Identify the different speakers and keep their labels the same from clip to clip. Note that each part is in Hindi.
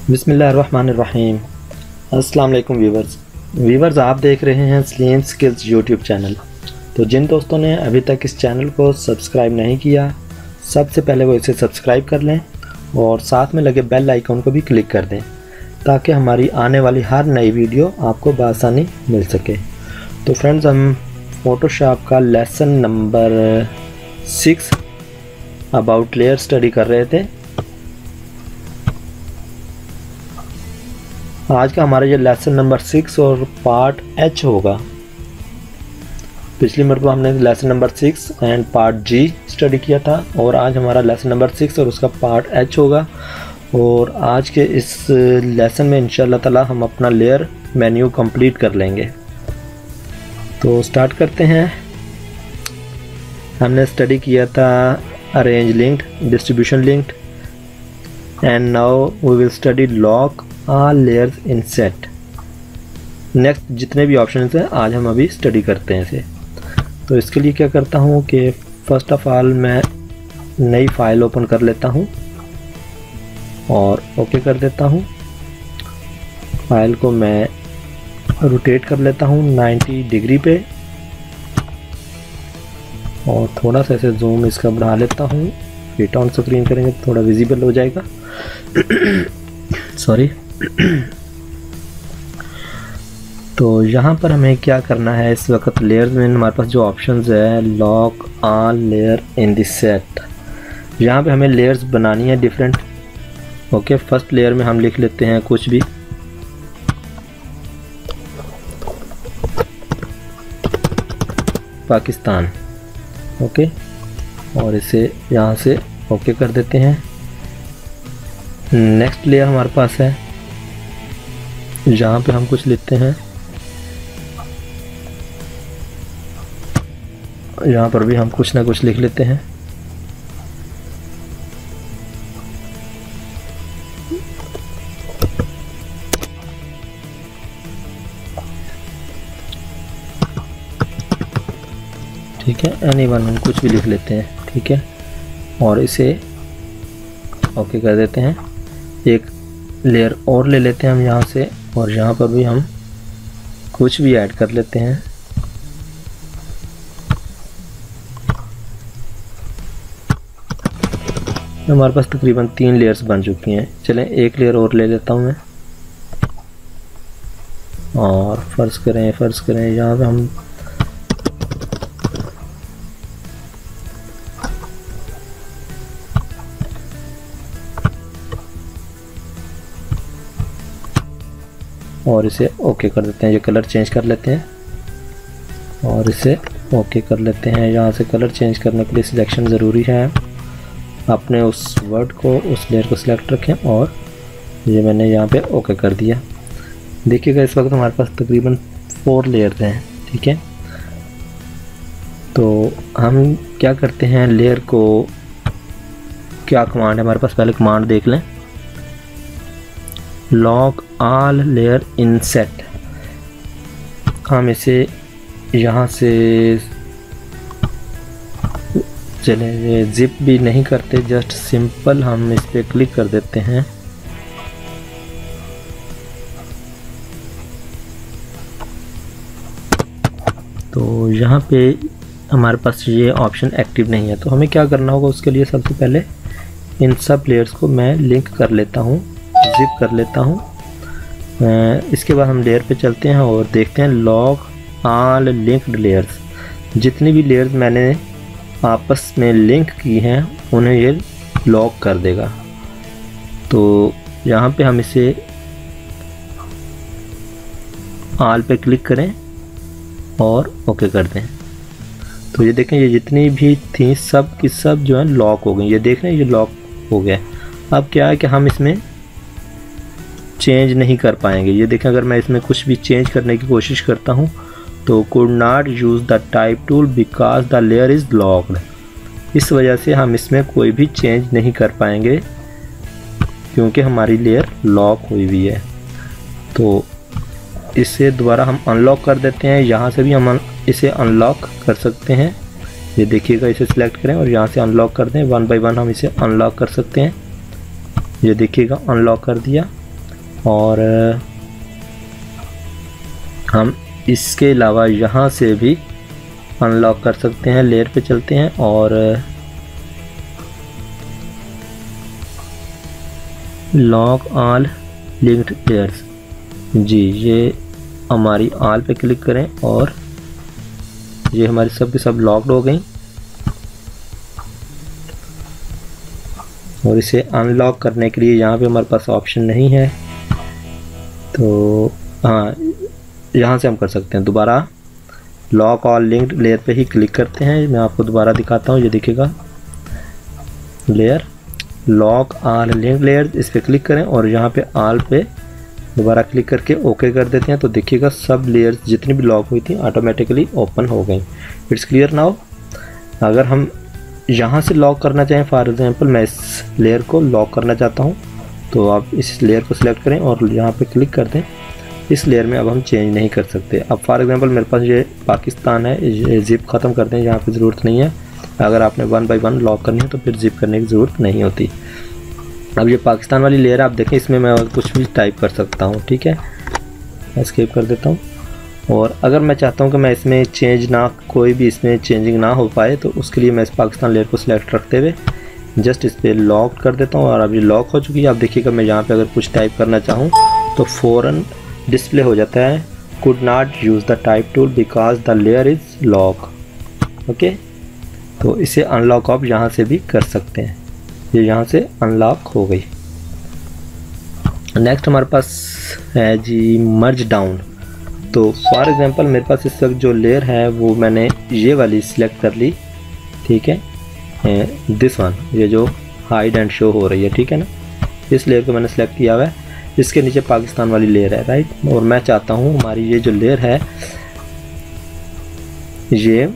Speaker 1: बिस्मिल्लाहिर्रहमानिर्रहीम। अस्सलाम वालेकुम व्यूवर्स, आप देख रहे हैं स्लीम स्किल्स यूट्यूब चैनल। तो जिन दोस्तों ने अभी तक इस चैनल को सब्सक्राइब नहीं किया, सबसे पहले वो इसे सब्सक्राइब कर लें और साथ में लगे बेल आइकन को भी क्लिक कर दें ताकि हमारी आने वाली हर नई वीडियो आपको बआसानी मिल सके। तो फ्रेंड्स, हम फ़ोटोशॉप का lesson number 6 about layer study कर रहे थे। आज का हमारा ये लेसन नंबर 6 और पार्ट H होगा। पिछली मरतबा हमने lesson number 6 and part G study किया था और आज हमारा लेसन नंबर 6 और उसका पार्ट H होगा। और आज के इस लेसन में इंशाल्लाह ताला हम अपना लेयर मेन्यू कंप्लीट कर लेंगे। तो स्टार्ट करते हैं। हमने स्टडी किया था arrange linked, distribution linked and now we will study lock all layers in set. Next जितने भी ऑप्शन हैं आज हम अभी स्टडी करते हैं इसे। तो इसके लिए क्या करता हूँ कि फर्स्ट ऑफ ऑल मैं नई फाइल ओपन कर लेता हूँ और ओके कर देता हूँ। फाइल को मैं रोटेट कर लेता हूँ 90 डिग्री पे और थोड़ा सा ऐसे जूम इसका बढ़ा लेता हूँ। फिट ऑन स्क्रीन करेंगे तो थोड़ा विजिबल हो जाएगा। सॉरी। तो यहाँ पर हमें क्या करना है, इस वक्त लेयर्स में हमारे पास जो ऑप्शंस है lock all layer in this set, यहाँ पे हमें लेयर्स बनानी है डिफरेंट। ओके, फर्स्ट लेयर में हम लिख लेते हैं कुछ भी, पाकिस्तान। ओके, और इसे यहाँ से ओके कर देते हैं। नेक्स्ट लेयर हमारे पास है जहाँ पे हम कुछ लिखते हैं, यहाँ पर भी हम कुछ ना कुछ लिख लेते हैं। ठीक है, एनीवन हम कुछ भी लिख लेते हैं। ठीक है, और इसे ओके कर देते हैं। एक लेयर और ले लेते हैं हम यहाँ से और यहाँ पर भी हम कुछ भी ऐड कर लेते हैं। हमारे पास तकरीबन 3 लेयर्स बन चुकी हैं। चलें एक लेयर और ले लेता हूँ मैं और फर्ज करें यहाँ पे हम और इसे ओके कर देते हैं। ये कलर चेंज कर लेते हैं और इसे ओके कर लेते हैं। यहाँ से कलर चेंज करने के लिए सिलेक्शन ज़रूरी है। अपने उस वर्ड को, उस लेयर को सिलेक्ट रखें और ये मैंने यहाँ पे ओके कर दिया। देखिएगा इस वक्त हमारे पास तकरीबन 4 लेयर्स हैं। ठीक है, तो हम क्या करते हैं, लेयर को क्या कमांड है हमारे पास, पहले कमांड देख लें। Lock all layer in set, हम इसे यहाँ से चले जिप भी नहीं करते, जस्ट सिंपल हम इस पर क्लिक कर देते हैं। तो यहाँ पे हमारे पास ये ऑप्शन एक्टिव नहीं है, तो हमें क्या करना होगा, उसके लिए सबसे पहले इन सब लेयर्स को मैं लिंक कर लेता हूँ, जिप कर लेता हूँ। इसके बाद हम लेयर पे चलते हैं और देखते हैं लॉक ऑल लिंक्ड लेयर्स। जितनी भी लेयर्स मैंने आपस में लिंक की हैं उन्हें ये लॉक कर देगा। तो यहाँ पे हम इसे ऑल पे क्लिक करें और ओके कर दें। तो ये देखें, ये जितनी भी थी सब की सब जो है लॉक हो गई। ये देख रहे हैं, ये लॉक हो गया। अब क्या है कि हम इसमें चेंज नहीं कर पाएंगे। ये देखें, अगर मैं इसमें कुछ भी चेंज करने की कोशिश करता हूँ तो could not use the type tool because the layer is locked. इस वजह से हम इसमें कोई भी चेंज नहीं कर पाएंगे क्योंकि हमारी लेयर लॉक हुई हुई है। तो इसे दोबारा हम अनलॉक कर देते हैं। यहाँ से भी हम इसे अनलॉक कर सकते हैं। ये देखिएगा, इसे सिलेक्ट करें और यहाँ से अनलॉक कर दें। 1 बाय 1 हम इसे अनलॉक कर सकते हैं। ये देखिएगा, अनलॉक कर दिया। और हम इसके अलावा यहाँ से भी अनलॉक कर सकते हैं। लेयर पे चलते हैं और लॉक ऑल लिंक्ड लेयर्स, जी ये हमारी ऑल पे क्लिक करें और ये हमारी सब की सब लॉक्ड हो गई। और इसे अनलॉक करने के लिए यहाँ पे हमारे पास ऑप्शन नहीं है, तो हाँ यहाँ से हम कर सकते हैं। दोबारा लॉक ऑल लिंक्ड लेयर पे ही क्लिक करते हैं। मैं आपको दोबारा दिखाता हूँ, ये दिखेगा layer lock all linked layer, इस पर क्लिक करें और यहाँ पे ऑल पे दोबारा क्लिक करके ओके कर देते हैं। तो देखिएगा सब लेयर्स जितनी भी लॉक हुई थी ऑटोमेटिकली ओपन हो गई। It's clear now. अगर हम यहाँ से लॉक करना चाहें, फॉर एग्जांपल मैं इस लेयर को लॉक करना चाहता हूँ, तो आप इस लेयर को सिलेक्ट करें और यहाँ पे क्लिक कर दें। इस लेयर में अब हम चेंज नहीं कर सकते। अब फॉर एग्जांपल मेरे पास ये पाकिस्तान है, ये जिप ख़त्म कर दें, यहाँ पे ज़रूरत नहीं है। अगर आपने 1 बाय 1 लॉक करनी है तो फिर जिप करने की ज़रूरत नहीं होती। अब ये पाकिस्तान वाली लेयर आप देखें, इसमें मैं कुछ भी टाइप कर सकता हूँ, ठीक है। एस्केप कर देता हूँ। और अगर मैं चाहता हूँ कि मैं इसमें चेंज ना, कोई भी इसमें चेंजिंग ना हो पाए, तो उसके लिए मैं इस पाकिस्तान लेयर को सिलेक्ट रखते हुए जस्ट इस पर लॉक कर देता हूँ। और अब ये लॉक हो चुकी है। आप देखिएगा मैं यहाँ पे अगर कुछ टाइप करना चाहूँ तो फ़ौरन डिस्प्ले हो जाता है, could not use the type tool because the layer is lock. Okay, तो इसे अनलॉक आप यहाँ से भी कर सकते हैं। ये यहाँ से अनलॉक हो गई। नेक्स्ट हमारे पास है जी मर्ज डाउन। तो फॉर एग्जांपल मेरे पास इस वक्त जो लेयर है वो मैंने ये वाली सिलेक्ट कर ली, ठीक है, दिस वन, ये जो हाइड एंड शो हो रही है, ठीक है ना। इस लेयर को मैंने सेलेक्ट किया हुआ है। इसके नीचे पाकिस्तान वाली लेयर है, राइट। और मैं चाहता हूँ हमारी ये जो लेयर है ये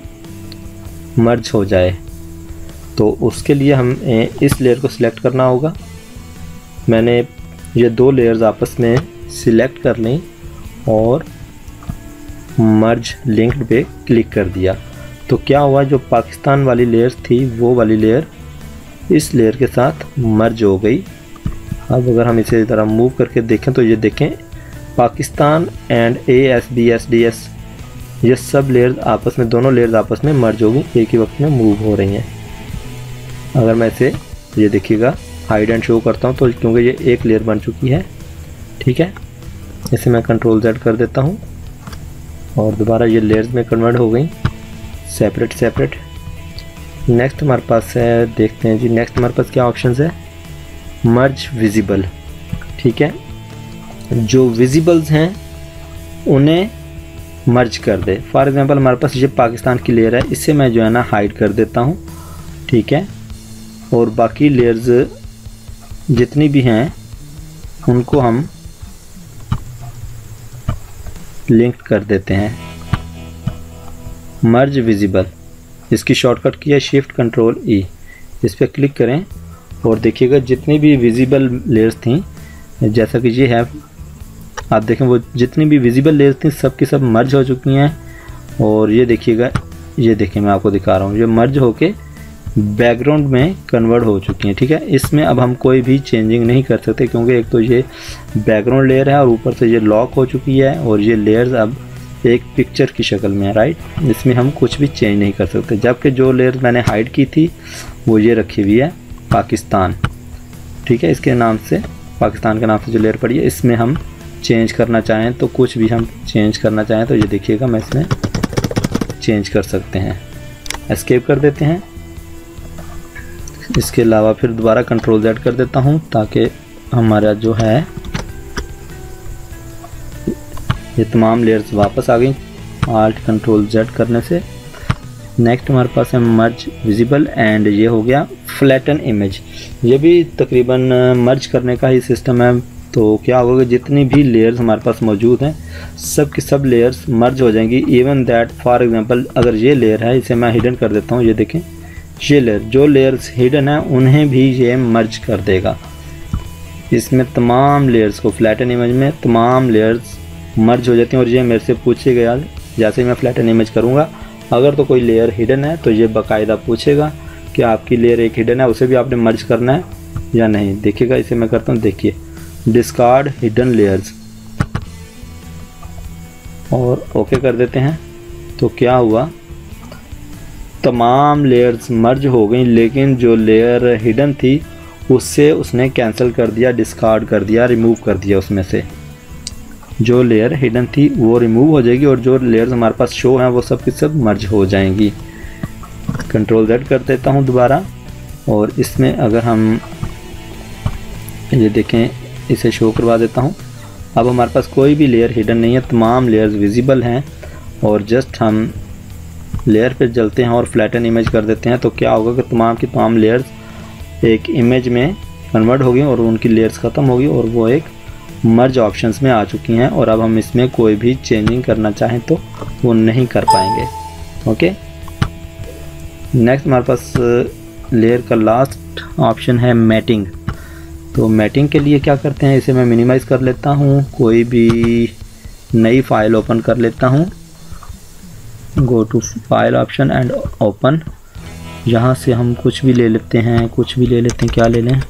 Speaker 1: मर्ज हो जाए, तो उसके लिए हम इस लेयर को सिलेक्ट करना होगा। मैंने ये दो लेयर्स आपस में सिलेक्ट कर ली और मर्ज लिंक्ड पे क्लिक कर दिया। तो क्या हुआ, जो पाकिस्तान वाली लेयर थी वो वाली लेयर इस लेयर के साथ मर्ज हो गई। अब अगर हम इसे ज़रा मूव करके देखें तो ये देखें पाकिस्तान एंड ASBSDS, ये सब लेयर्स आपस में, दोनों लेयर्स आपस में मर्ज हो गई, एक ही वक्त में मूव हो रही हैं। अगर मैं इसे, ये देखिएगा, हाइड एंड शो करता हूँ तो क्योंकि ये एक लेयर बन चुकी है, ठीक है, इसे मैं Ctrl Z कर देता हूँ और दोबारा ये लेयर्स में कन्वर्ट हो गई, सेपरेट सेपरेट। नेक्स्ट हमारे पास है, देखते हैं जी नेक्स्ट हमारे पास क्या ऑप्शंस है। मर्ज विजिबल, ठीक है, जो विजिबल्स हैं उन्हें मर्ज कर दे। फॉर एग्जांपल हमारे पास ये पाकिस्तान की लेयर है, इससे मैं जो है ना हाइड कर देता हूँ, ठीक है। और बाकी लेयर्स जितनी भी हैं उनको हम लिंक कर देते हैं। मर्ज विजिबल, इसकी शॉर्टकट की है Shift Ctrl E। इस पर क्लिक करें और देखिएगा जितनी भी विजिबल लेयर्स थी, जैसा कि ये है, आप देखें वो जितनी भी विजिबल लेयर्स थी सब की सब मर्ज हो चुकी हैं। और ये देखिएगा, ये देखें मैं आपको दिखा रहा हूँ, ये मर्ज होके बैकग्राउंड में कन्वर्ट हो चुकी हैं, ठीक है। इसमें अब हम कोई भी चेंजिंग नहीं कर सकते क्योंकि एक तो ये बैकग्राउंड लेयर है और ऊपर से ये लॉक हो चुकी है और ये लेयर्स अब एक पिक्चर की शक्ल में है, राइट। इसमें हम कुछ भी चेंज नहीं कर सकते। जबकि जो लेयर मैंने हाइड की थी वो ये रखी हुई है पाकिस्तान, ठीक है, इसके नाम से, पाकिस्तान के नाम से जो लेयर पड़ी है, इसमें हम चेंज करना चाहें तो कुछ भी हम चेंज करना चाहें तो ये देखिएगा मैं इसमें चेंज कर सकते हैं। एस्केप कर देते हैं। इसके अलावा फिर दोबारा Ctrl Z कर देता हूँ ताकि हमारा जो है ये तमाम लेयर्स वापस आ गई Alt Ctrl Z करने से। नेक्स्ट हमारे पास है मर्ज विजिबल एंड ये हो गया फ्लैटन इमेज। ये भी तकरीबन मर्ज करने का ही सिस्टम है। तो क्या होगा, जितनी भी लेयर्स हमारे पास मौजूद हैं सब की सब लेयर्स मर्ज हो जाएंगी। इवन दैट फॉर एग्जांपल अगर ये लेयर है, इसे मैं हिडन कर देता हूँ, ये देखें ये लेयर, जो लेयर्स हिडन है उन्हें भी ये मर्ज कर देगा। इसमें तमाम लेयर्स को, फ्लैटन इमेज में तमाम लेयर्स मर्ज हो जाती हैं। और ये मेरे से पूछेगा, जैसे ही मैं फ्लैटन इमेज करूँगा, अगर तो कोई लेयर हिडन है तो ये बाकायदा पूछेगा कि आपकी लेयर एक हिडन है, उसे भी आपने मर्ज करना है या नहीं। देखिएगा, इसे मैं करता हूँ, देखिए डिस्कार्ड हिडन लेयर्स और ओके कर देते हैं। तो क्या हुआ, तमाम लेयर्स मर्ज हो गई, लेकिन जो लेयर हिडन थी उससे उसने कैंसिल कर दिया, डिस्कार्ड कर दिया, रिमूव कर दिया। उसमें से जो लेयर हिडन थी वो रिमूव हो जाएगी और जो लेयर्स हमारे पास शो हैं वो सब की सब मर्ज हो जाएंगी। कंट्रोल Z कर देता हूँ दोबारा, और इसमें अगर हम ये देखें, इसे शो करवा देता हूँ। अब हमारे पास कोई भी लेयर हिडन नहीं है, तमाम लेयर्स विजिबल हैं। और जस्ट हम लेयर पे चलते हैं और फ्लैटन इमेज कर देते हैं। तो क्या होगा कि तमाम की तमाम लेयर्स एक इमेज में कन्वर्ट हो गई और उनकी लेयर्स ख़त्म होगी और वो एक मर्ज ऑप्शंस में आ चुकी हैं। और अब हम इसमें कोई भी चेंजिंग करना चाहें तो वो नहीं कर पाएंगे। ओके, नेक्स्ट हमारे पास लेयर का लास्ट ऑप्शन है मैटिंग। तो मैटिंग के लिए क्या करते हैं, इसे मैं मिनिमाइज़ कर लेता हूँ, कोई भी नई फाइल ओपन कर लेता हूँ। Go to file option and open. यहाँ से हम कुछ भी ले लेते हैं, क्या ले लें,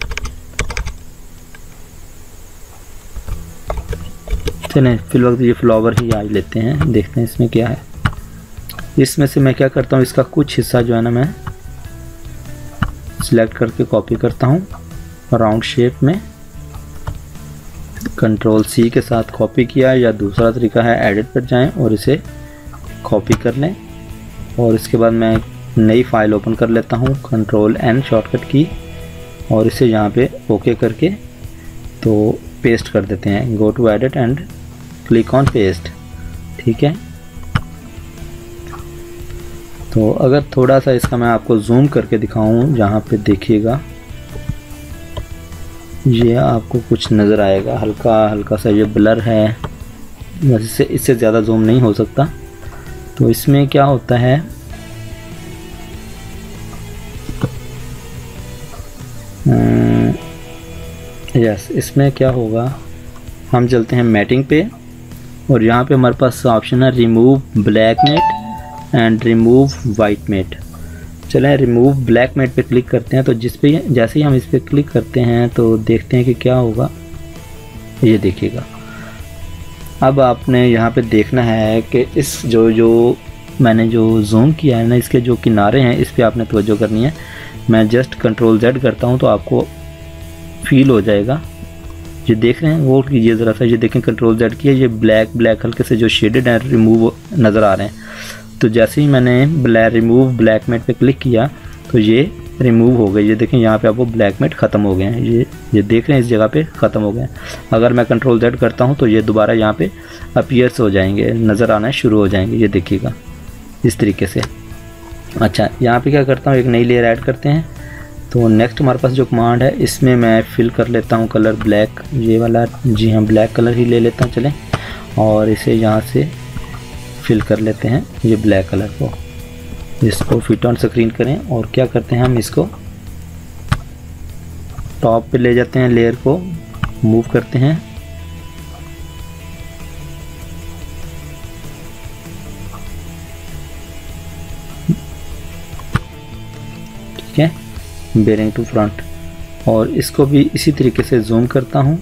Speaker 1: चलें फिल वक्त ये फ्लावर ही आज लेते हैं, देखते हैं इसमें क्या है। इसमें से मैं क्या करता हूँ, इसका कुछ हिस्सा जो है ना मैं सिलेक्ट करके कॉपी करता हूँ राउंड शेप में। कंट्रोल C के साथ कॉपी किया, या दूसरा तरीका है एडिट पर जाएं और इसे कॉपी कर लें। और इसके बाद मैं नई फाइल ओपन कर लेता हूँ, कंट्रोल N शॉर्टकट की, और इसे यहाँ पे ओके करके तो पेस्ट कर देते हैं। Go to edit and click on paste. ठीक है, तो अगर थोड़ा सा इसका मैं आपको जूम करके दिखाऊं, यहाँ पे देखिएगा ये आपको कुछ नज़र आएगा, हल्का हल्का सा ये ब्लर है, वैसे इससे ज़्यादा जूम नहीं हो सकता। तो इसमें क्या होता है, यस इसमें क्या होगा, हम चलते हैं मैटिंग पे और यहाँ पे हमारे पास ऑप्शन है remove black matte and remove white matte. चलें रिमूव ब्लैक मैट पे क्लिक करते हैं। तो जैसे ही हम इस पर क्लिक करते हैं तो देखते हैं कि क्या होगा, ये देखिएगा। अब आपने यहाँ पे देखना है कि इस जो मैंने जो जूम किया है ना, इसके जो किनारे हैं इस पर आपने तवज्जो करनी है। मैं जस्ट कंट्रोल Z करता हूँ तो आपको फील हो जाएगा। ये देख रहे हैं, वो कीजिए ज़रा सा, ये देखें कंट्रोल Z किया, ये ब्लैक हल्के से जो शेडेड हैं रिमूव नज़र आ रहे हैं। तो जैसे ही मैंने रिमूव ब्लैक मैट पे क्लिक किया तो ये रिमूव हो गए। ये देखें यहाँ पे आपको ब्लैक मैट ख़त्म हो गए हैं, ये देख रहे हैं इस जगह पे ख़त्म हो गए हैं। अगर मैं कंट्रोल Z करता हूँ तो ये दोबारा यहाँ पे अपीयर्स हो जाएंगे, नज़र आना शुरू हो जाएंगे, ये देखिएगा इस तरीके से। अच्छा, यहाँ पे क्या करता हूँ, एक नई लेयर ऐड करते हैं। तो नेक्स्ट हमारे पास जो कमांड है इसमें मैं फिल कर लेता हूँ कलर ब्लैक, ये वाला, जी हाँ ब्लैक कलर ही ले लेता हूँ। चलें और इसे यहाँ से फिल कर लेते हैं ये ब्लैक कलर को, इसको फिट ऑन स्क्रीन करें। और क्या करते हैं, हम इसको टॉप पे ले जाते हैं, लेयर को मूव करते हैं। ठीक है, बेरिंग टू फ्रंट, और इसको भी इसी तरीके से जूम करता हूँ,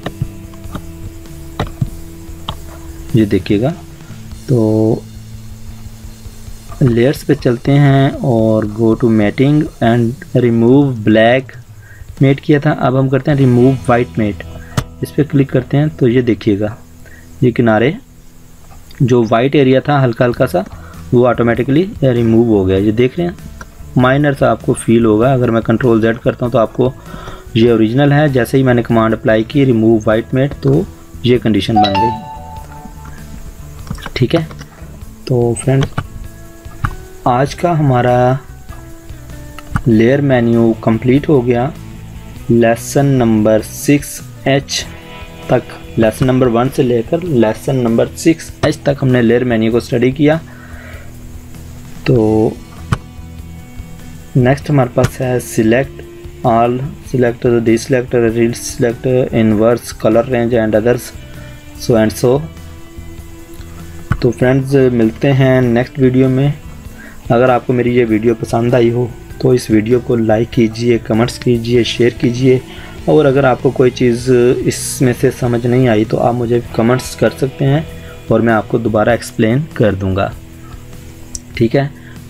Speaker 1: ये देखिएगा। तो लेयर्स पे चलते हैं और go to matting and remove black matte किया था, अब हम करते हैं रिमूव वाइट मेट। इस पर क्लिक करते हैं तो ये देखिएगा, ये किनारे जो वाइट एरिया था हल्का हल्का सा वो ऑटोमेटिकली रिमूव हो गया, ये देख रहे हैं। माइनर सा आपको फील होगा। अगर मैं कंट्रोल Z करता हूँ तो आपको ये ओरिजिनल है, जैसे ही मैंने कमांड अप्लाई की रिमूव वाइट मेट तो ये कंडीशन बन गई। ठीक है, तो फ्रेंड्स आज का हमारा लेयर मेन्यू कंप्लीट हो गया। लेसन नंबर 6H तक, लेसन नंबर 1 से लेकर लेसन नंबर 6H तक हमने लेयर मेन्यू को स्टडी किया। तो नेक्स्ट हमारे पास है select all, select deselect, read select, inverse, colour range and others, so and so. तो फ्रेंड्स मिलते हैं नेक्स्ट वीडियो में। अगर आपको मेरी ये वीडियो पसंद आई हो तो इस वीडियो को लाइक कीजिए, कमेंट्स कीजिए, शेयर कीजिए और अगर आपको कोई चीज़ इसमें से समझ नहीं आई तो आप मुझे कमेंट्स कर सकते हैं और मैं आपको दोबारा एक्सप्लेन कर दूंगा। ठीक है,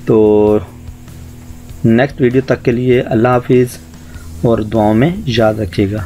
Speaker 1: तो नेक्स्ट वीडियो तक के लिए अल्लाह हाफिज़ और दुआओं में याद रखिएगा।